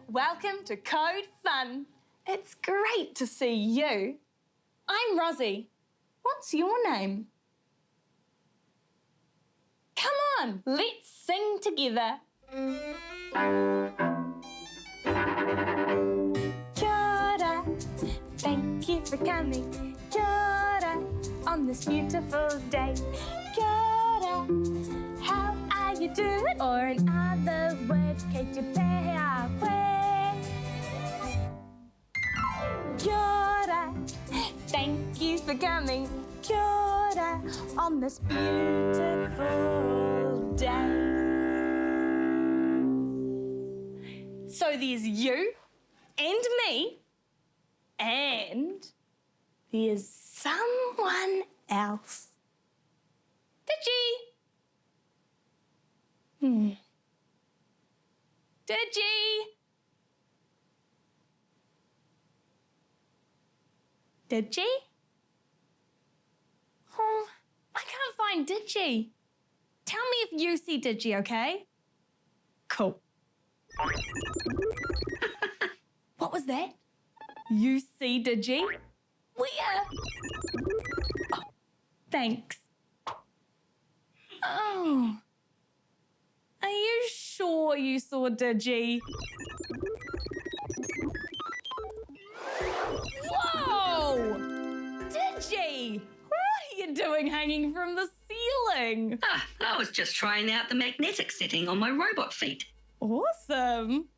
welcome to Code Fun. It's great to see you. I'm Rosie. What's your name? Come on, let's sing together. Kia ora, thank you for coming. Kia ora, on this beautiful day. Kia ora, how are you doing? Or in other words, que te pea pue. Kia ora, thank you for coming. Kia ora, on this beautiful day. So there's you and me, and there's someone else. Digi! Digi! Digi? Oh, I can't find Digi. Tell me if you see Digi, okay? Cool. What was that? You see Digi? Where? Oh, thanks. Oh. Are you sure you saw Digi? Whoa! Digi! What are you doing hanging from the ceiling? I was just trying out the magnetic setting on my robot feet. Awesome!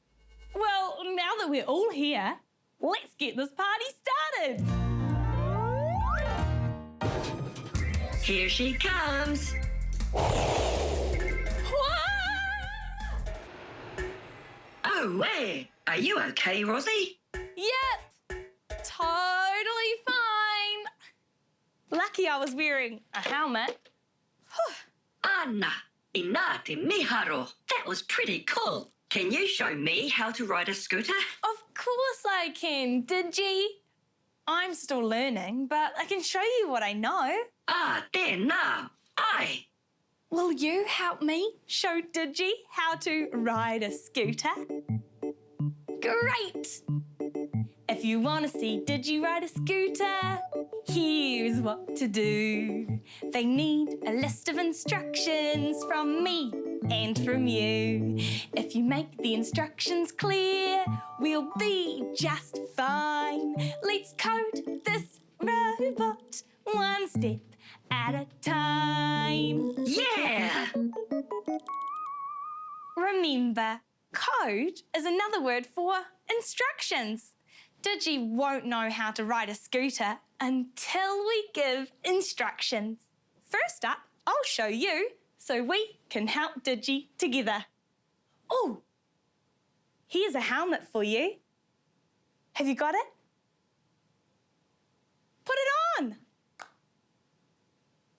Well, now that we're all here, let's get this party started! Here she comes. Oh, hey! Are you okay, Rosie? Yep! Totally fine! Lucky I was wearing a helmet. Anna, inate miharo. That was pretty cool. Can you show me how to ride a scooter? Of course I can, Digi. I'm still learning, but I can show you what I know. Tēnā. Ai. Will you help me show Digi how to ride a scooter? Great! If you want to see Digi ride a scooter, here's what to do. They need a list of instructions from me and from you. If you make the instructions clear, we'll be just fine. Let's code this robot one step at a time. Yeah! Remember, code is another word for instructions. Digi won't know how to ride a scooter until we give instructions. First up, I'll show you so we can help Digi together. Oh, here's a helmet for you. Have you got it? Put it on.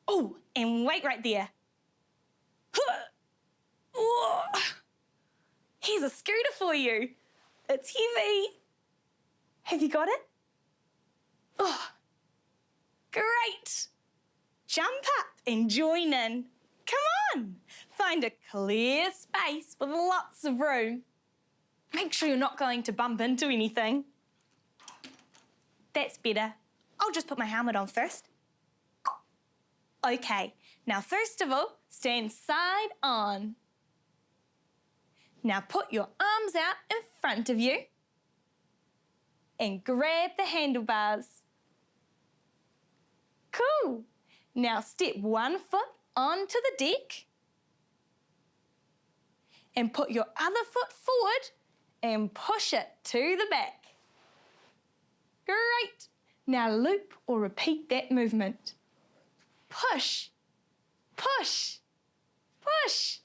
Oh, and wait right there. Here's a scooter for you. It's heavy. Have you got it? Oh, great. Jump up and join in. Come on. Find a clear space with lots of room. Make sure you're not going to bump into anything. That's better. I'll just put my helmet on first. Okay, now first of all, stand side on. Now put your arms out in front of you and grab the handlebars. Cool. Now step one foot onto the deck and put your other foot forward and push it to the back. Great. Now loop or repeat that movement. Push, push, push.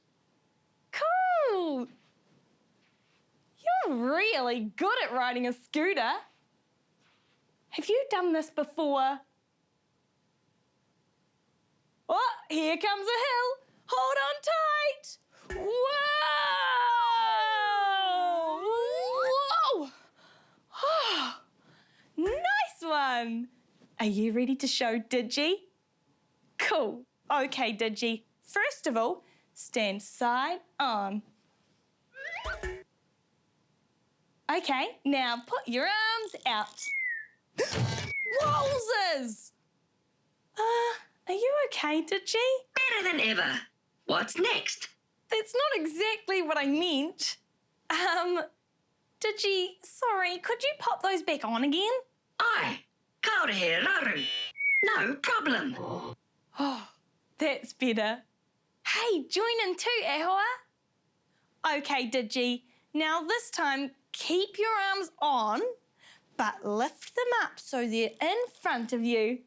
Cool. You're really good at riding a scooter. Have you done this before? Oh, here comes a hill. Hold on tight. Whoa! Whoa! Oh, nice one. Are you ready to show Digi? Cool. Okay, Digi. First of all, stand side on. Okay, now put your arms out. Wowzers! Are you okay, Digi? Better than ever. What's next? That's not exactly what I meant. Digi, sorry, could you pop those back on again? Ai, kaore he raru. No problem. Oh, that's better. Hey, join in too, e hoa. Okay, Digi. Now this time, keep your arms on, but lift them up so they're in front of you.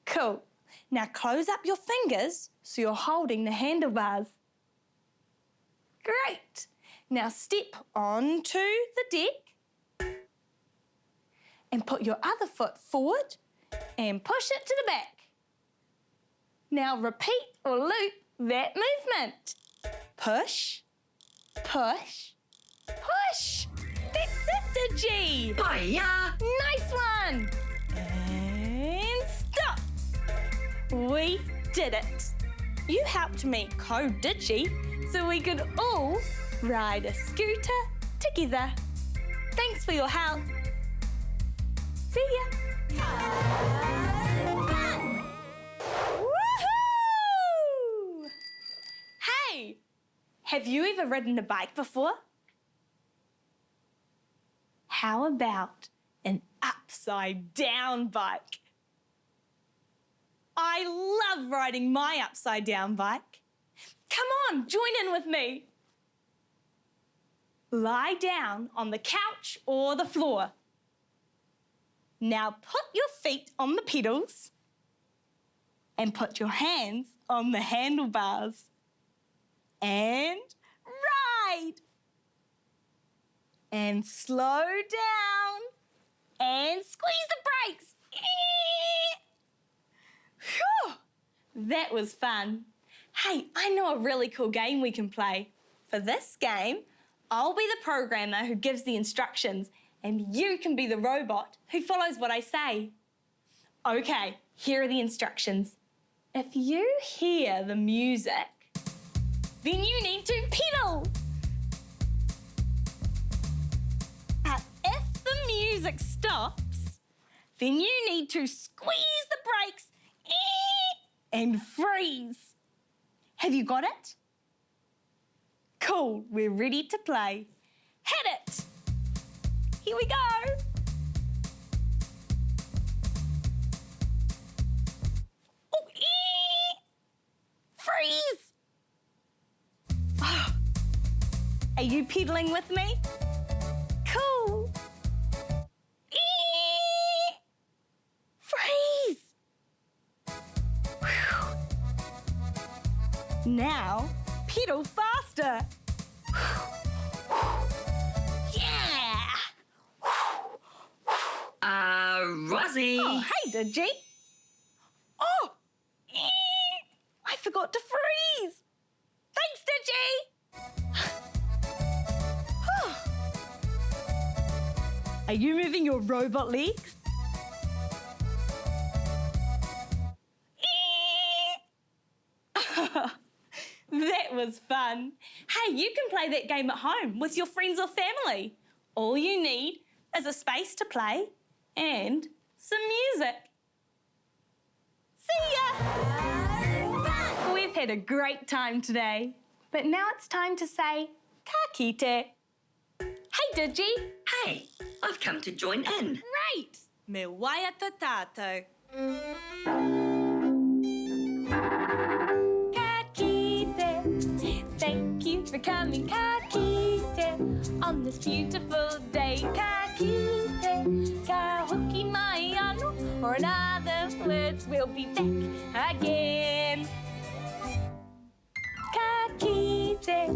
Cool. Now close up your fingers so you're holding the handlebars. Great. Now step onto the deck and put your other foot forward and push it to the back. Now repeat or loop that movement. Push, push, push. That's it, Digi. Hiya! Nice one. And stop. We did it. You helped me code Digi so we could all ride a scooter together. Thanks for your help. See ya. Fun! Woohoo! Hey, have you ever ridden a bike before? How about an upside down bike? I love riding my upside down bike. Come on, join in with me. Lie down on the couch or the floor. Now put your feet on the pedals and put your hands on the handlebars. And ride. And slow down. And squeeze the brakes. Phew, that was fun. Hey, I know a really cool game we can play. For this game, I'll be the programmer who gives the instructions and you can be the robot who follows what I say. Okay, here are the instructions. If you hear the music, then you need to pedal. But if the music stops, then you need to squeeze the brakes and freeze. Have you got it? Cool, we're ready to play. Hit it! Here we go! Oh, freeze! Oh. Are you pedaling with me? Cool! Freeze! Whew. Now, pedal faster. Yeah! Rosie. Oh, hey, Digi. Oh! I forgot to freeze. Thanks, Digi. Are you moving your robot legs? That was fun. Hey, you can play that game at home with your friends or family. All you need is a space to play and some music. See ya! We've had a great time today, but now it's time to say ka kite. Hey, Digi. Hey, I've come to join in. Right. Me waiata tātou. Ka kite. Thank you for coming, ka kite. On this beautiful day, ka kite. Ka hoki mai anō, or in other words, we'll be back again. Ka kite.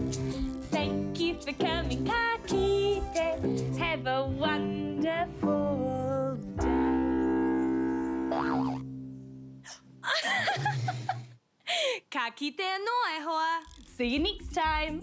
Thank you for coming, ka kite. Have a wonderful day. Ka kite no e hoa. See you next time.